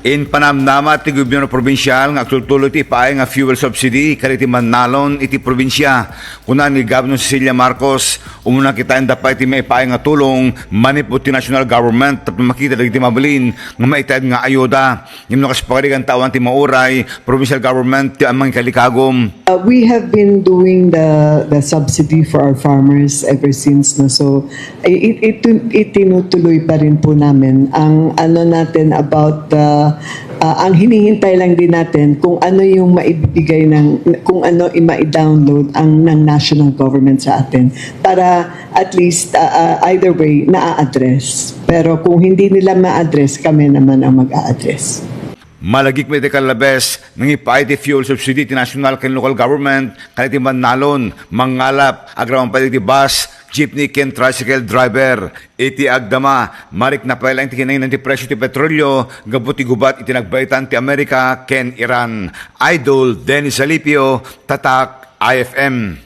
In panamnama ti gobyerno probinsyal nga agtultuloy ti paay nga fuel subsidy kaliti Manalon iti probinsya. Kuna ni Governor Cecilia Marcos umuna kitain dapat iti may paay nga tulong manipot ti national government tapos makita dagiti mabalin nga maitad nga ayoda. Yung nakasipagaligan tawan ti mauray provincial government ti amang kalikagom. We have been doing the subsidy for our farmers ever since, no? So itinutuloy pa rin po namin ang ano natin about the ang hinihintay lang din natin kung ano yung maibigay kung ano i-download ng national government sa atin para at least either way na-address. Pero kung hindi nila ma-address, kami naman ang mag-a-address. Malagik may dekalabes ng ipaay ti fuel subsidy ti national ken local government kaliti Manalon, mangalap, agrawang pati ti bus, jeepney ken tricycle driver. Iti agdama, marik na pailang ti kinangin ti presyo ti petrolyo, gabuti gubat iti nagbaitan ti Amerika ken Iran. Idol Dennis Alipio, Tatak, IFM.